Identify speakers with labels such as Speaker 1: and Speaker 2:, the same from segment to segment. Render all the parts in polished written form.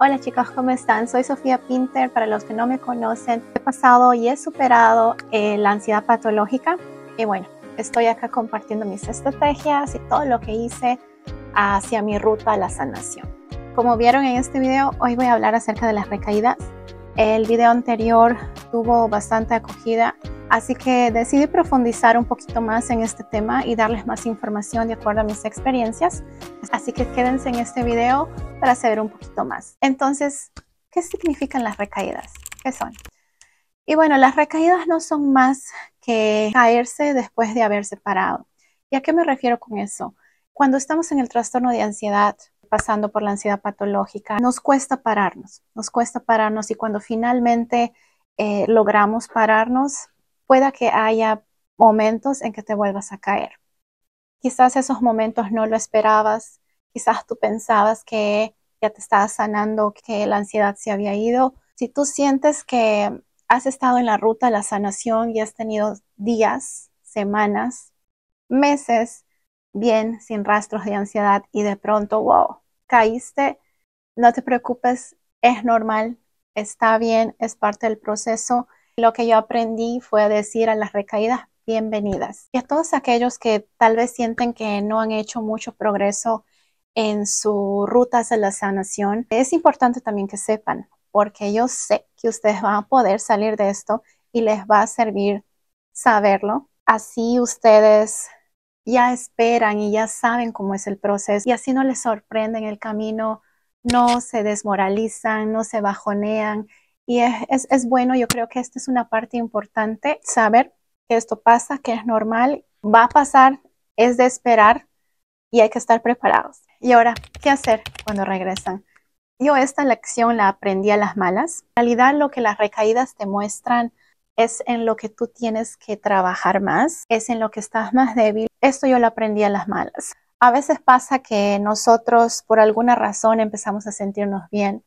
Speaker 1: Hola chicos, ¿cómo están? Soy Sofía Pinter. Para los que no me conocen, he pasado y he superado la ansiedad patológica. Y bueno, estoy acá compartiendo mis estrategias y todo lo que hice hacia mi ruta a la sanación. Como vieron en este video, hoy voy a hablar acerca de las recaídas. El video anterior tuvo bastante acogida, así que decidí profundizar un poquito más en este tema y darles más información de acuerdo a mis experiencias. Así que quédense en este video para saber un poquito más. Entonces, ¿qué significan las recaídas? ¿Qué son? Y bueno, las recaídas no son más que caerse después de haberse parado. ¿Y a qué me refiero con eso? Cuando estamos en el trastorno de ansiedad, pasando por la ansiedad patológica, nos cuesta pararnos y cuando finalmente logramos pararnos, pueda que haya momentos en que te vuelvas a caer. Quizás esos momentos no lo esperabas, quizás tú pensabas que ya te estabas sanando, que la ansiedad se había ido. Si tú sientes que has estado en la ruta de la sanación y has tenido días, semanas, meses bien sin rastros de ansiedad y de pronto, wow, caíste, no te preocupes, es normal, está bien, es parte del proceso. Lo que yo aprendí fue decir a las recaídas bienvenidas. Y a todos aquellos que tal vez sienten que no han hecho mucho progreso en su ruta hacia la sanación, es importante también que sepan, porque yo sé que ustedes van a poder salir de esto y les va a servir saberlo. Así ustedes ya esperan y ya saben cómo es el proceso y así no les sorprende en el camino, no se desmoralizan, no se bajonean. Y es bueno, yo creo que esta es una parte importante, saber que esto pasa, que es normal, va a pasar, es de esperar y hay que estar preparados. Y ahora, ¿qué hacer cuando regresan? Yo esta lección la aprendí a las malas. En realidad lo que las recaídas te muestran es en lo que tú tienes que trabajar más, es en lo que estás más débil. Esto yo lo aprendí a las malas. A veces pasa que nosotros por alguna razón empezamos a sentirnos bien,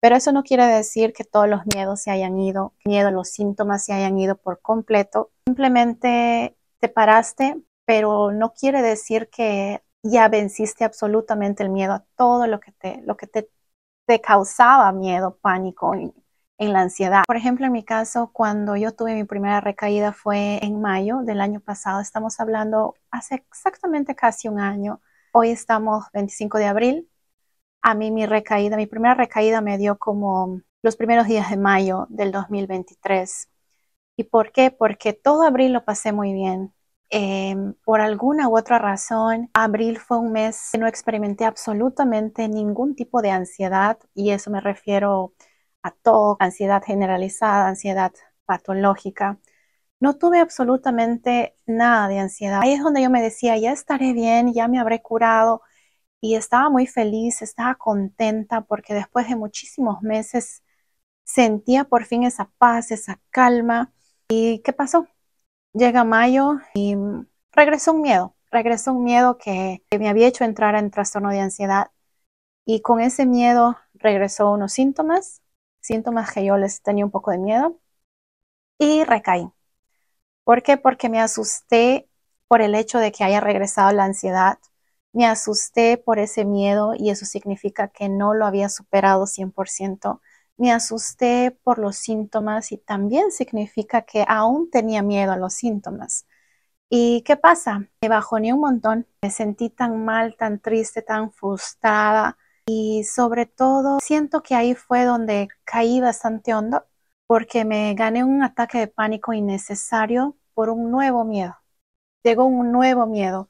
Speaker 1: pero eso no quiere decir que todos los miedos se hayan ido, los síntomas se hayan ido por completo. Simplemente te paraste, pero no quiere decir que ya venciste absolutamente el miedo a todo lo que te causaba miedo, pánico en la ansiedad. Por ejemplo, en mi caso, cuando yo tuve mi primera recaída fue en mayo del año pasado. Estamos hablando hace exactamente casi un año. Hoy estamos 25 de abril. A mí mi primera recaída me dio como los primeros días de mayo del 2023. ¿Y por qué? Porque todo abril lo pasé muy bien. Por alguna u otra razón, abril fue un mes que no experimenté absolutamente ningún tipo de ansiedad, y eso me refiero a todo, ansiedad generalizada, ansiedad patológica. No tuve absolutamente nada de ansiedad. Ahí es donde yo me decía, ya estaré bien, ya me habré curado, y estaba muy feliz, estaba contenta porque después de muchísimos meses sentía por fin esa paz, esa calma. ¿Y qué pasó? Llega mayo y regresó un miedo que me había hecho entrar en trastorno de ansiedad, y con ese miedo regresó unos síntomas que yo les tenía un poco de miedo, y recaí. ¿Por qué? Porque me asusté por el hecho de que haya regresado la ansiedad, me asusté por ese miedo y eso significa que no lo había superado 100%. Me asusté por los síntomas y también significa que aún tenía miedo a los síntomas. ¿Y qué pasa? Me bajoneé un montón, me sentí tan mal, tan triste, tan frustrada, y sobre todo siento que ahí fue donde caí bastante hondo porque me gané un ataque de pánico innecesario por un nuevo miedo. Llegó un nuevo miedo.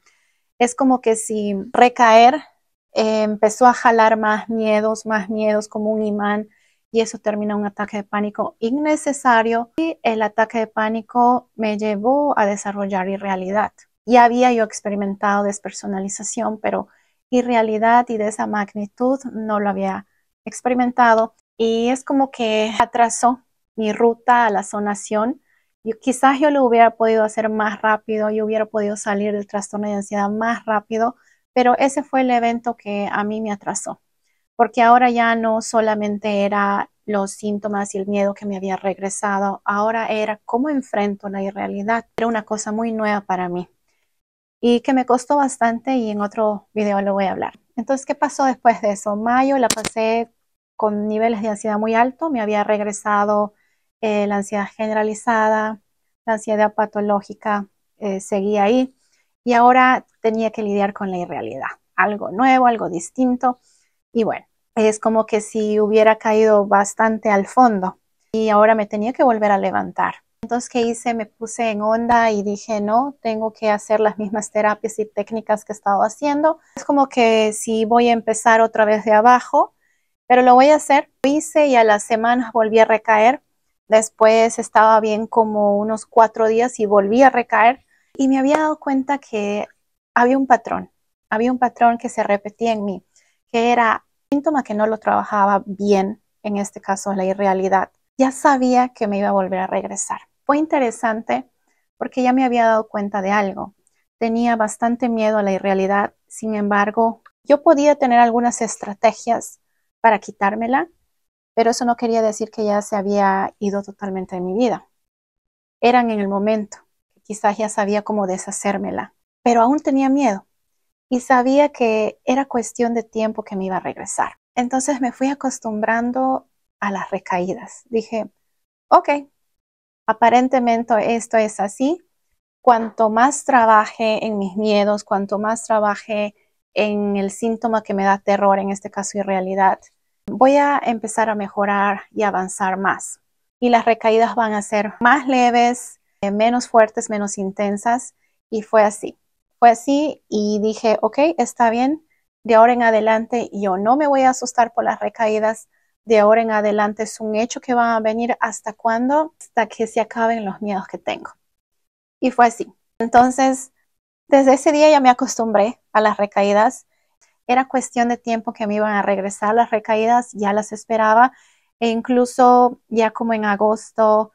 Speaker 1: Es como que si recaer empezó a jalar más miedos como un imán, y eso termina en un ataque de pánico innecesario, y el ataque de pánico me llevó a desarrollar irrealidad. Ya había yo experimentado despersonalización, pero irrealidad y de esa magnitud no lo había experimentado, y es como que atrasó mi ruta a la sanación. Quizás yo lo hubiera podido hacer más rápido, yo hubiera podido salir del trastorno de ansiedad más rápido, pero ese fue el evento que a mí me atrasó, porque ahora ya no solamente era los síntomas y el miedo que me había regresado, ahora era cómo enfrento la irrealidad. Era una cosa muy nueva para mí y que me costó bastante, y en otro video lo voy a hablar. Entonces, ¿qué pasó después de eso? Mayo la pasé con niveles de ansiedad muy altos, me había regresado la ansiedad generalizada, la ansiedad patológica seguía ahí y ahora tenía que lidiar con la irrealidad, algo nuevo, algo distinto y bueno, es como que si hubiera caído bastante al fondo y ahora me tenía que volver a levantar. Entonces, ¿qué hice? Me puse en onda y dije, no, tengo que hacer las mismas terapias y técnicas que he estado haciendo. Es como que si voy a empezar otra vez de abajo, pero lo voy a hacer. Lo hice y a las semanas volví a recaer. Después estaba bien como unos 4 días y volví a recaer. Y me había dado cuenta que había un patrón. Había un patrón que se repetía en mí, que era síntoma que no lo trabajaba bien, en este caso la irrealidad. Ya sabía que me iba a volver a regresar. Fue interesante porque ya me había dado cuenta de algo. Tenía bastante miedo a la irrealidad, sin embargo, yo podía tener algunas estrategias para quitármela, pero eso no quería decir que ya se había ido totalmente de mi vida. Eran en el momento, quizás ya sabía cómo deshacérmela, pero aún tenía miedo y sabía que era cuestión de tiempo que me iba a regresar. Entonces me fui acostumbrando a las recaídas. Dije, ok, aparentemente esto es así. Cuanto más trabaje en mis miedos, cuanto más trabaje en el síntoma que me da terror, en este caso irrealidad, voy a empezar a mejorar y avanzar más. Y las recaídas van a ser más leves, menos fuertes, menos intensas. Y fue así. Fue así y dije, ok, está bien. De ahora en adelante yo no me voy a asustar por las recaídas. De ahora en adelante es un hecho que van a venir. ¿Hasta cuándo? Hasta que se acaben los miedos que tengo. Y fue así. Entonces, desde ese día ya me acostumbré a las recaídas. Era cuestión de tiempo que me iban a regresar las recaídas, ya las esperaba. E incluso ya como en agosto,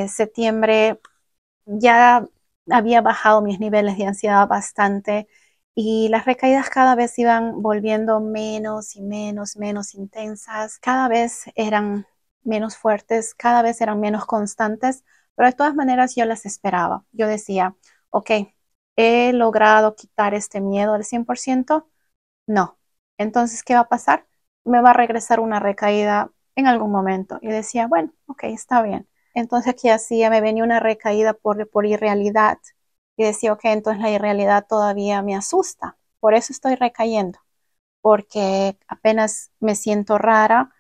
Speaker 1: septiembre, ya había bajado mis niveles de ansiedad bastante y las recaídas cada vez iban volviendo menos y menos intensas. Cada vez eran menos fuertes, cada vez eran menos constantes, pero de todas maneras yo las esperaba. Yo decía, ok, ¿he logrado quitar este miedo al 100%? No. Entonces, ¿qué va a pasar? Me va a regresar una recaída en algún momento. Y decía, bueno, ok, está bien. Entonces, ¿qué hacía? Me venía una recaída por irrealidad. Y decía, ok, entonces la irrealidad todavía me asusta. Por eso estoy recayendo. Porque apenas me siento rara,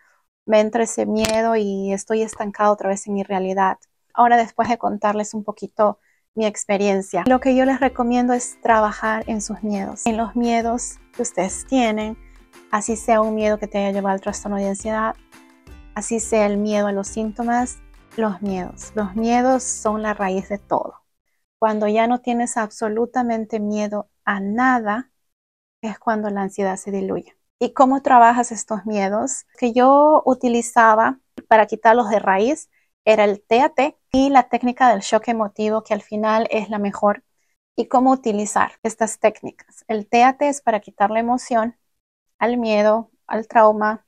Speaker 1: me entra ese miedo y estoy estancado otra vez en irrealidad. Ahora, después de contarles un poquito mi experiencia, lo que yo les recomiendo es trabajar en sus miedos, en los miedos que ustedes tienen, así sea un miedo que te haya llevado al trastorno de ansiedad, así sea el miedo a los síntomas, los miedos son la raíz de todo. Cuando ya no tienes absolutamente miedo a nada, es cuando la ansiedad se diluye. ¿Y cómo trabajas estos miedos? Que yo utilizaba para quitarlos de raíz era el TAT y la técnica del shock emotivo, que al final es la mejor. ¿Y cómo utilizar estas técnicas? El TAT es para quitar la emoción al miedo, al trauma,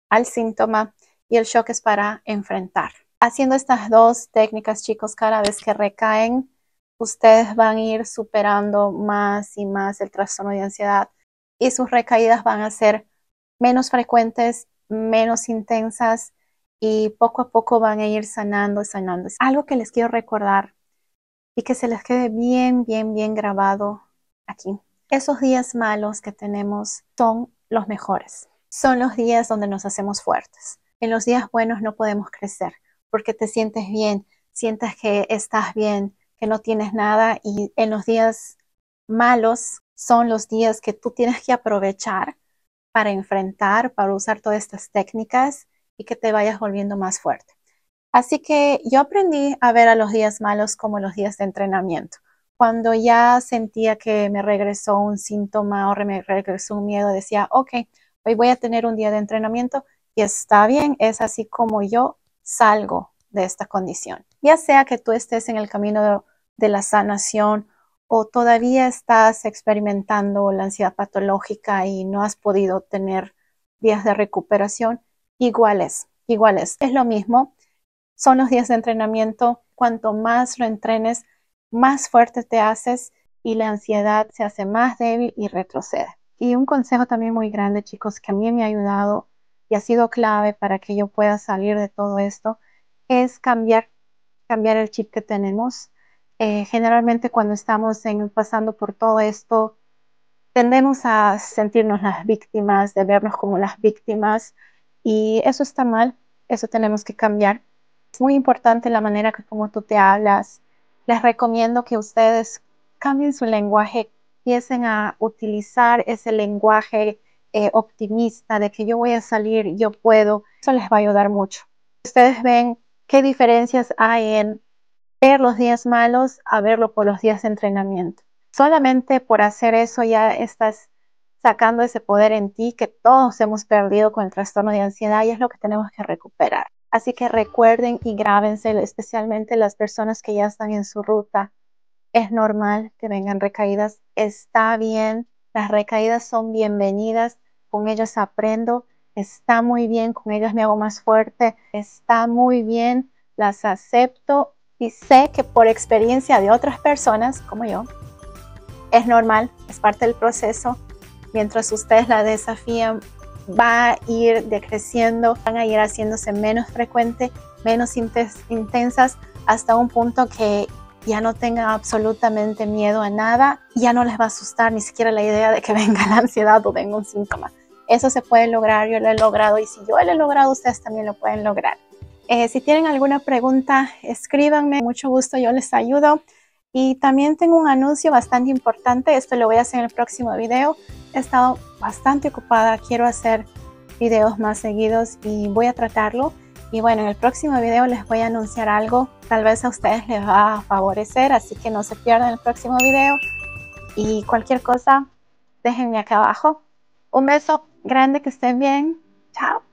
Speaker 1: al síntoma, y el shock es para enfrentar. Haciendo estas dos técnicas, chicos, cada vez que recaen, ustedes van a ir superando más y más el trastorno de ansiedad y sus recaídas van a ser menos frecuentes, menos intensas y poco a poco van a ir sanando. Algo que les quiero recordar y que se les quede bien grabado aquí. Esos días malos que tenemos son los mejores. Son los días donde nos hacemos fuertes. En los días buenos no podemos crecer porque te sientes bien, sientes que estás bien, que no tienes nada, y en los días malos son los días que tú tienes que aprovechar para enfrentar, para usar todas estas técnicas y que te vayas volviendo más fuerte. Así que yo aprendí a ver a los días malos como los días de entrenamiento. Cuando ya sentía que me regresó un síntoma o me regresó un miedo, decía, ok, hoy voy a tener un día de entrenamiento y está bien, es así como yo salgo de esta condición. Ya sea que tú estés en el camino de la sanación o todavía estás experimentando la ansiedad patológica y no has podido tener días de recuperación, igual es lo mismo. Son los días de entrenamiento. Cuanto más lo entrenes, más fuerte te haces y la ansiedad se hace más débil y retrocede. Y un consejo también muy grande, chicos, que a mí me ha ayudado y ha sido clave para que yo pueda salir de todo esto, es cambiar el chip que tenemos. Generalmente cuando estamos pasando por todo esto, tendemos a sentirnos las víctimas, de vernos como las víctimas, y eso está mal, eso tenemos que cambiar. Es muy importante la manera que como tú te hablas. Les recomiendo que ustedes cambien su lenguaje, empiecen a utilizar ese lenguaje optimista de que yo voy a salir, yo puedo. Eso les va a ayudar mucho. Ustedes ven qué diferencias hay en ver los días malos a verlo por los días de entrenamiento. Solamente por hacer eso ya estás sacando ese poder en ti que todos hemos perdido con el trastorno de ansiedad, y es lo que tenemos que recuperar. Así que recuerden y grábense, especialmente las personas que ya están en su ruta. Es normal que vengan recaídas, está bien, las recaídas son bienvenidas, con ellas aprendo, está muy bien, con ellas me hago más fuerte, está muy bien, las acepto y sé que por experiencia de otras personas como yo, es normal, es parte del proceso. Mientras ustedes la desafían, va a ir decreciendo, van a ir haciéndose menos frecuentes, menos intensas, hasta un punto que ya no tengan absolutamente miedo a nada, ya no les va a asustar ni siquiera la idea de que venga la ansiedad o venga un síntoma. Eso se puede lograr, yo lo he logrado, y si yo lo he logrado, ustedes también lo pueden lograr. Si tienen alguna pregunta, escríbanme, mucho gusto, yo les ayudo. Y también tengo un anuncio bastante importante, esto lo voy a hacer en el próximo video. He estado bastante ocupada, quiero hacer videos más seguidos y voy a tratarlo. Y bueno, en el próximo video les voy a anunciar algo, tal vez a ustedes les va a favorecer, así que no se pierdan el próximo video. Y cualquier cosa, déjenme acá abajo. Un beso grande, que estén bien. Chao.